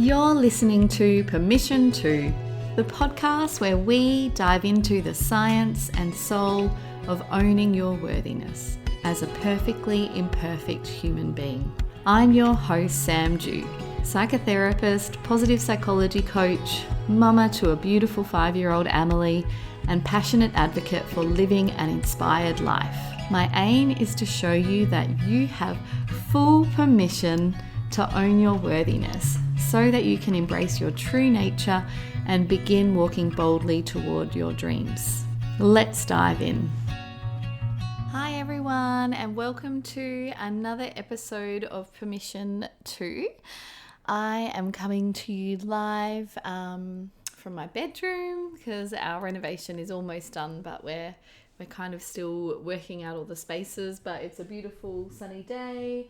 You're listening to Permission To, the podcast where we dive into the science and soul of owning your worthiness as a perfectly imperfect human being. I'm your host, Sam Dew, psychotherapist, positive psychology coach, mama to a beautiful 5-year-old Amelie, and passionate advocate for living an inspired life. My aim is to show you that you have full permission to own your worthiness so that you can embrace your true nature and begin walking boldly toward your dreams. Let's dive in. Hi everyone, and welcome to another episode of Permission To. I am coming to you live from my bedroom because our renovation is almost done, but we're kind of still working out all the spaces, but it's a beautiful sunny day.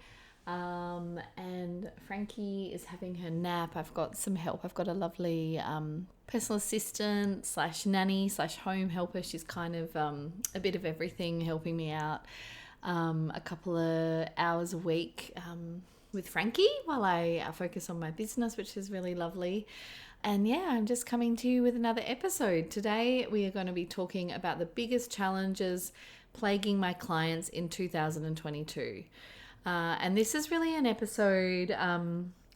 And Frankie is having her nap. I've got some help. I've got a lovely personal assistant / nanny / home helper. She's kind of a bit of everything, helping me out a couple of hours a week with Frankie while I focus on my business, which is really lovely. And yeah, I'm just coming to you with another episode. Today we are going to be talking about the biggest challenges plaguing my clients in 2022. And this is really an episode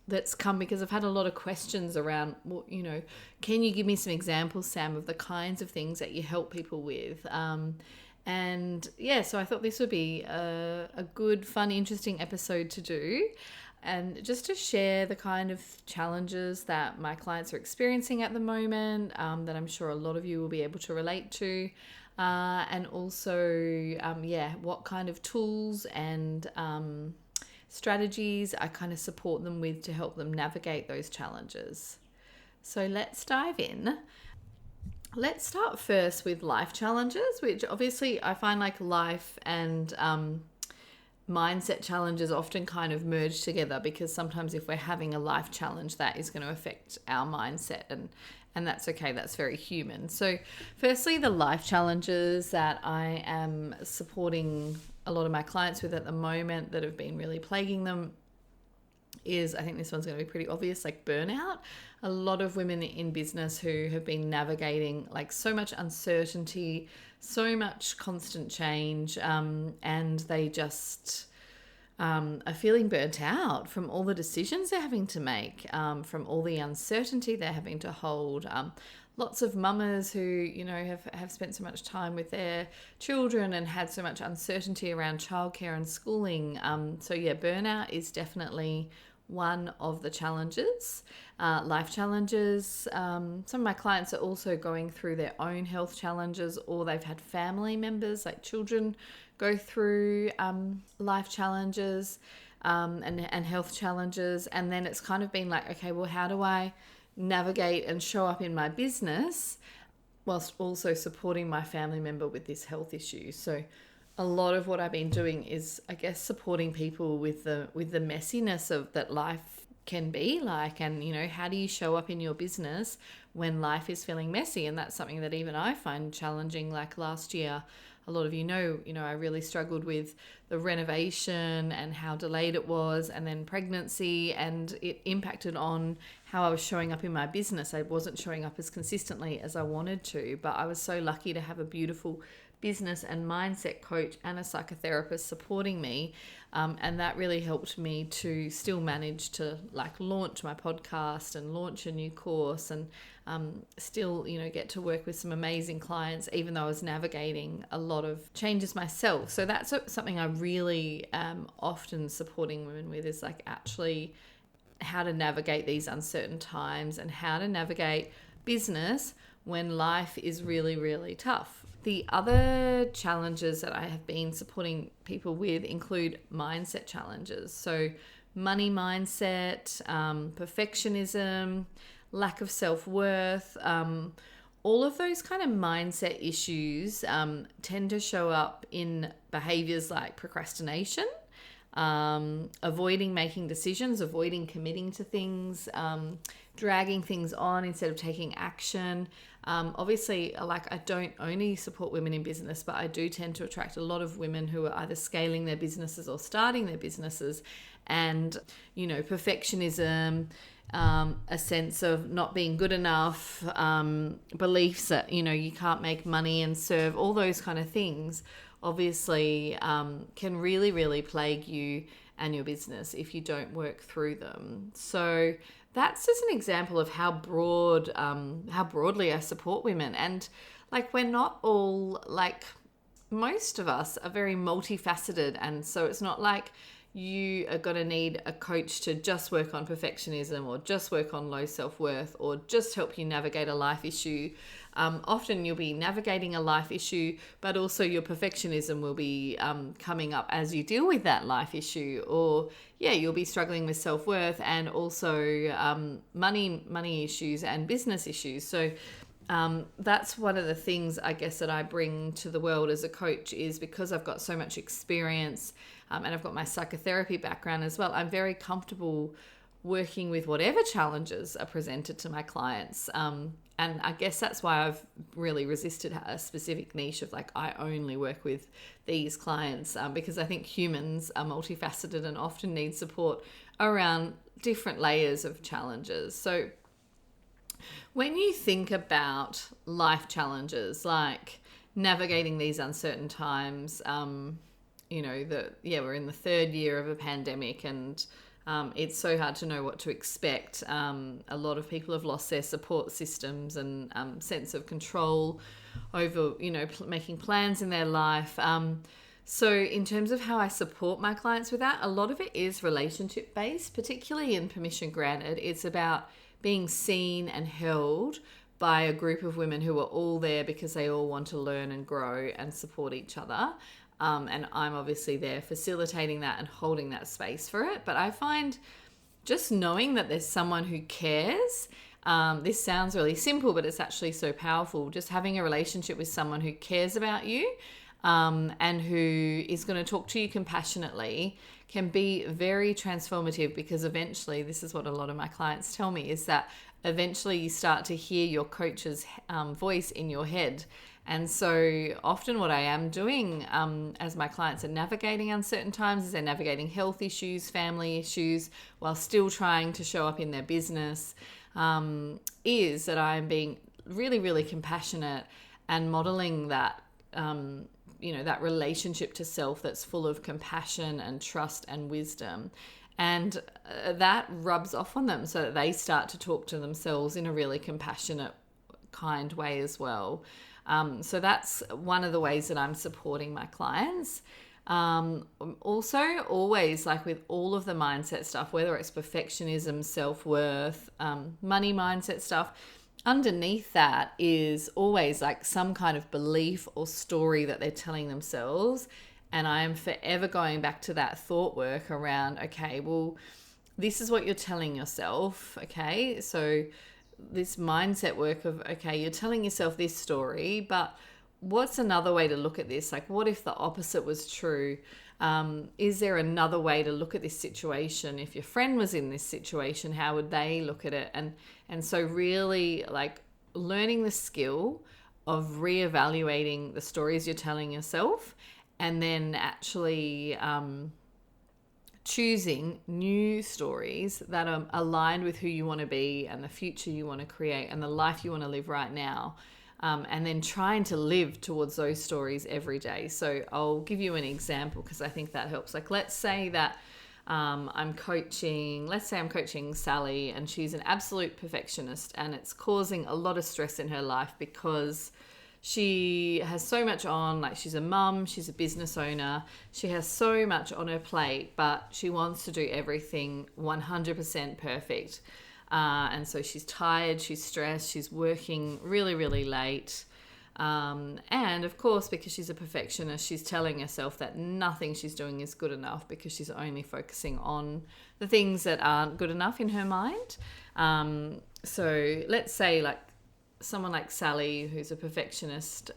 that's come because I've had a lot of questions around, well, can you give me some examples, Sam, of the kinds of things that you help people with? And yeah, so I thought this would be a good, fun, interesting episode to do. And just to share the kind of challenges that my clients are experiencing at the moment, that I'm sure a lot of you will be able to relate to. And also, what kind of tools and strategies I kind of support them with to help them navigate those challenges. So let's dive in. Let's start first with life challenges, which obviously I find like life and mindset challenges often kind of merge together, because sometimes if we're having a life challenge, that is going to affect our mindset, and that's okay. That's very human. So firstly, the life challenges that I am supporting a lot of my clients with at the moment that have been really plaguing them is, I think this one's going to be pretty obvious, like burnout. A lot of women in business who have been navigating like so much uncertainty, so much constant change, and they just are feeling burnt out from all the decisions they're having to make, from all the uncertainty they're having to hold. Lots of mamas who, have spent so much time with their children and had so much uncertainty around childcare and schooling. So yeah, burnout is definitely one of the challenges, life challenges. Some of my clients are also going through their own health challenges, or they've had family members like children go through life challenges and health challenges. And then it's kind of been like, okay, well, how do I navigate and show up in my business whilst also supporting my family member with this health issue? So a lot of what I've been doing is, I guess, supporting people with the messiness of that life can be like, and how do you show up in your business when life is feeling messy? And that's something that even I find challenging. Like last year, a lot of I really struggled with the renovation and how delayed it was, and then pregnancy, and it impacted on how I was showing up in my business. I wasn't showing up as consistently as I wanted to, but I was so lucky to have a beautiful business and mindset coach and a psychotherapist supporting me, and that really helped me to still manage to like launch my podcast and launch a new course, and still get to work with some amazing clients, even though I was navigating a lot of changes myself. So that's something I really am often supporting women with, is like actually how to navigate these uncertain times and how to navigate business when life is really, really tough. The other challenges that I have been supporting people with include mindset challenges. So money mindset, perfectionism, lack of self-worth, all of those kind of mindset issues tend to show up in behaviors like procrastination, avoiding making decisions, avoiding committing to things, dragging things on instead of taking action. Obviously, like, I don't only support women in business, but I do tend to attract a lot of women who are either scaling their businesses or starting their businesses. And, perfectionism, a sense of not being good enough, beliefs that, you can't make money and serve, all those kind of things, obviously, can really, really plague you and your business if you don't work through them. So that's just an example of how broadly I support women. And like, we're not all, like, most of us are very multifaceted. And so it's not like you are going to need a coach to just work on perfectionism or just work on low self-worth or just help you navigate a life issue. Often you'll be navigating a life issue, but also your perfectionism will be coming up as you deal with that life issue. Or you'll be struggling with self-worth and also money issues and business issues. So that's one of the things, I guess, that I bring to the world as a coach, is because I've got so much experience and I've got my psychotherapy background as well. I'm very comfortable working with whatever challenges are presented to my clients. And I guess that's why I've really resisted a specific niche of, like, I only work with these clients, because I think humans are multifaceted and often need support around different layers of challenges. So when you think about life challenges, like navigating these uncertain times, we're in the third year of a pandemic, and it's so hard to know what to expect. A lot of people have lost their support systems and sense of control over, making plans in their life. So in terms of how I support my clients with that, a lot of it is relationship based, particularly in Permission Granted. It's about being seen and held by a group of women who are all there because they all want to learn and grow and support each other. And I'm obviously there facilitating that and holding that space for it. But I find just knowing that there's someone who cares, this sounds really simple, but it's actually so powerful. Just having a relationship with someone who cares about you and who is going to talk to you compassionately can be very transformative, because eventually, this is what a lot of my clients tell me, is that eventually you start to hear your coach's voice in your head. And so often what I am doing as my clients are navigating uncertain times, is they're navigating health issues, family issues, while still trying to show up in their business, is that I am being really, really compassionate and modeling that, that relationship to self that's full of compassion and trust and wisdom. And that rubs off on them, so that they start to talk to themselves in a really compassionate, kind way as well. So that's one of the ways that I'm supporting my clients. Also, always, like with all of the mindset stuff, whether it's perfectionism, self-worth, money mindset stuff, underneath that is always like some kind of belief or story that they're telling themselves. And I am forever going back to that thought work around, okay, well, this is what you're telling yourself. Okay, so this mindset work of, okay, you're telling yourself this story, but what's another way to look at this? Like, what if the opposite was true? Is there another way to look at this situation? If your friend was in this situation, how would they look at it? And so really, like, learning the skill of reevaluating the stories you're telling yourself, and then actually choosing new stories that are aligned with who you want to be and the future you want to create and the life you want to live right now. And then trying to live towards those stories every day. So I'll give you an example, because I think that helps. Like, let's say that I'm coaching Sally, and she's an absolute perfectionist, and it's causing a lot of stress in her life because she has so much on. Like, she's a mum, she's a business owner, she has so much on her plate, but she wants to do everything 100% perfect. And so she's tired, she's stressed, she's working really, really late. And of course, because she's a perfectionist, she's telling herself that nothing she's doing is good enough, because she's only focusing on the things that aren't good enough in her mind. So let's say, like, someone like Sally, who's a perfectionist,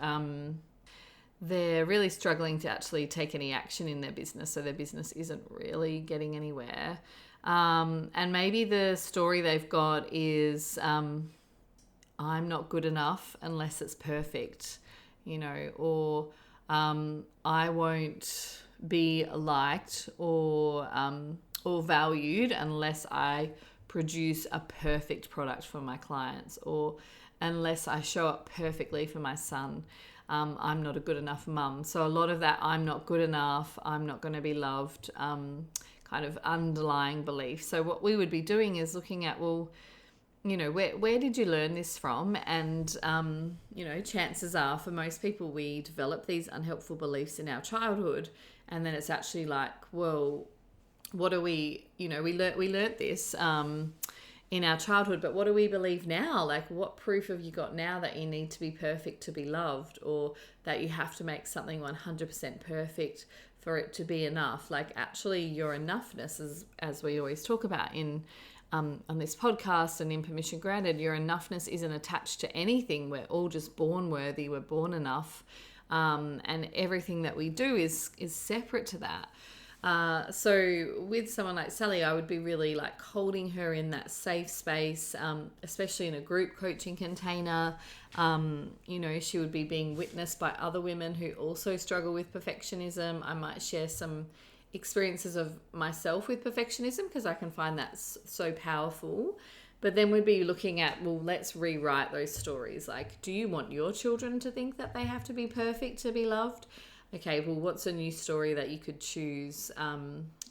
they're really struggling to actually take any action in their business. So their business isn't really getting anywhere. And maybe the story they've got is, I'm not good enough unless it's perfect, or I won't be liked or valued unless I produce a perfect product for my clients, or unless I show up perfectly for my son. I'm not a good enough mum. So a lot of that I'm not good enough, I'm not going to be loved, kind of underlying belief. So what we would be doing is looking at, well, where did you learn this from? And, chances are for most people, we develop these unhelpful beliefs in our childhood. And then it's actually like, well, what do we learnt this in our childhood, but what do we believe now? Like, what proof have you got now that you need to be perfect to be loved, or that you have to make something 100% perfect for it to be enough? Like, actually, your enoughness, as we always talk about in on this podcast and in Permission Granted, your enoughness isn't attached to anything. We're all just born worthy. We're born enough, and everything that we do is separate to that. So with someone like Sally, I would be really like holding her in that safe space, especially in a group coaching container. She would be being witnessed by other women who also struggle with perfectionism. I might share some experiences of myself with perfectionism because I can find that so powerful. But then we'd be looking at, well, let's rewrite those stories. Like, do you want your children to think that they have to be perfect to be loved? Okay, well, what's a new story that you could choose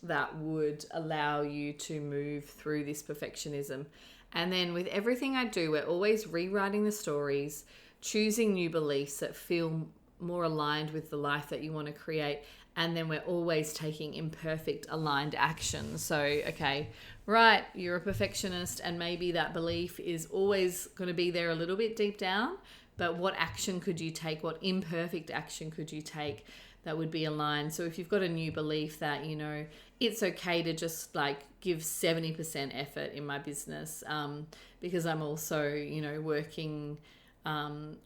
that would allow you to move through this perfectionism? And then with everything I do, we're always rewriting the stories, choosing new beliefs that feel more aligned with the life that you want to create. And then we're always taking imperfect aligned action. So, okay, right, you're a perfectionist, and maybe that belief is always going to be there a little bit deep down. But what action could you take? What imperfect action could you take that would be aligned? So if you've got a new belief that, it's okay to just like give 70% effort in my business, because I'm also, working, I'm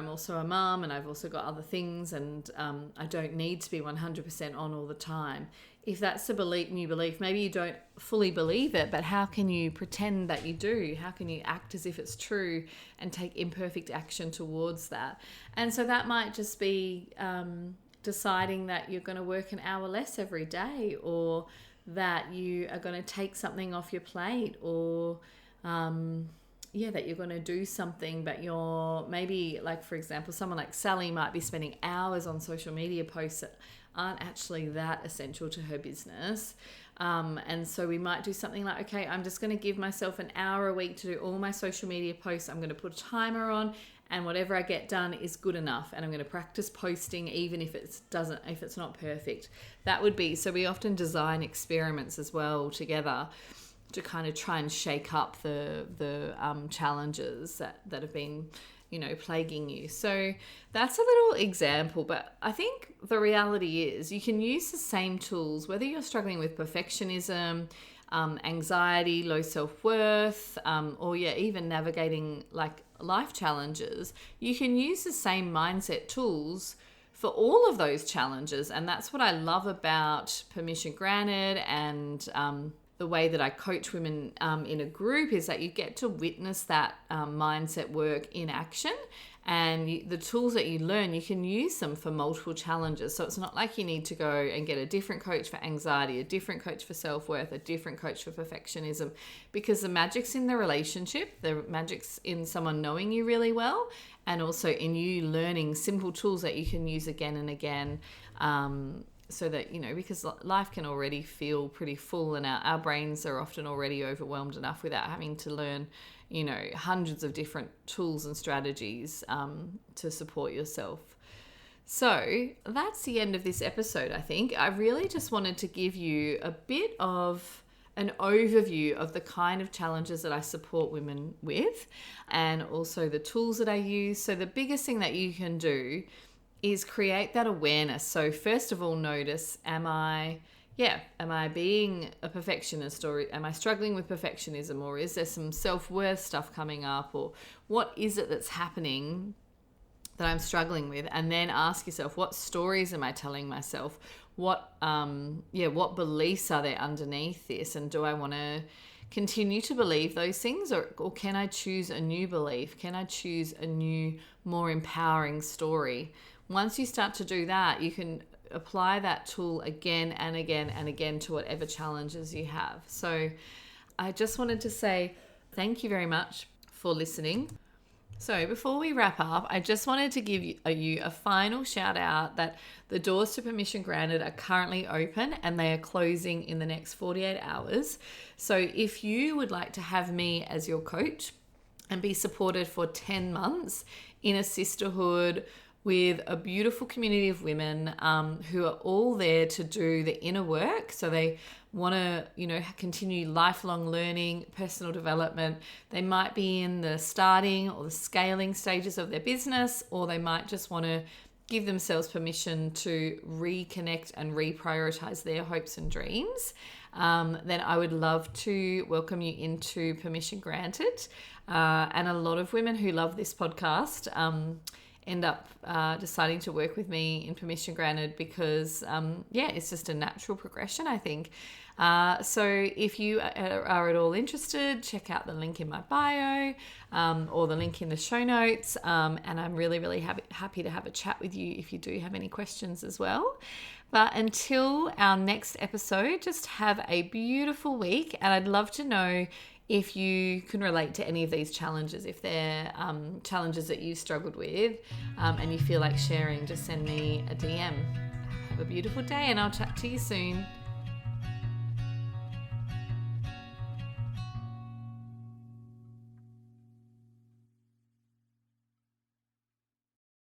also a mum, and I've also got other things, and I don't need to be 100% on all the time. If that's a new belief, maybe you don't fully believe it, but how can you pretend that you do? How can you act as if it's true and take imperfect action towards that? And so that might just be deciding that you're going to work an hour less every day, or that you are going to take something off your plate, or that you're going to do something, but you're maybe, like, for example, someone like Sally might be spending hours on social media posts that aren't actually that essential to her business. And so we might do something like, okay, I'm just going to give myself an hour a week to do all my social media posts. I'm going to put a timer on, and whatever I get done is good enough. And I'm going to practice posting even if it's not perfect. That would be, so we often design experiments as well together to kind of try and shake up the challenges that have been, plaguing you. So that's a little example, but I think the reality is you can use the same tools, whether you're struggling with perfectionism, anxiety, low self-worth, or even navigating like life challenges. You can use the same mindset tools for all of those challenges. And that's what I love about Permission Granted and the way that I coach women in a group, is that you get to witness that mindset work in action, and the tools that you learn, you can use them for multiple challenges. So it's not like you need to go and get a different coach for anxiety, a different coach for self-worth, a different coach for perfectionism, because the magic's in the relationship, the magic's in someone knowing you really well, and also in you learning simple tools that you can use again and again. So that, because life can already feel pretty full, and our brains are often already overwhelmed enough without having to learn, hundreds of different tools and strategies to support yourself. So that's the end of this episode, I think. I really just wanted to give you a bit of an overview of the kind of challenges that I support women with, and also the tools that I use. So the biggest thing that you can do is create that awareness. So first of all, notice, am I being a perfectionist, or am I struggling with perfectionism, or is there some self-worth stuff coming up, or what is it that's happening that I'm struggling with, and then ask yourself, what stories am I telling myself? What beliefs are there underneath this? And do I want to continue to believe those things, or can I choose a new belief? Can I choose a new, more empowering story? Once you start to do that, you can apply that tool again and again and again to whatever challenges you have. So I just wanted to say thank you very much for listening. So before we wrap up, I just wanted to give you a final shout out that the doors to Permission Granted are currently open and they are closing in the next 48 hours. So if you would like to have me as your coach and be supported for 10 months in a sisterhood with a beautiful community of women who are all there to do the inner work. So they want to, continue lifelong learning, personal development. They might be in the starting or the scaling stages of their business, or they might just want to give themselves permission to reconnect and reprioritize their hopes and dreams. Then I would love to welcome you into Permission Granted. And a lot of women who love this podcast end up deciding to work with me in Permission Granted because, it's just a natural progression, I think. So if you are at all interested, check out the link in my bio or the link in the show notes. And I'm really, really happy to have a chat with you if you do have any questions as well. But until our next episode, just have a beautiful week. And I'd love to know if you can relate to any of these challenges, if they're challenges that you struggled with and you feel like sharing, just send me a DM. Have a beautiful day and I'll chat to you soon.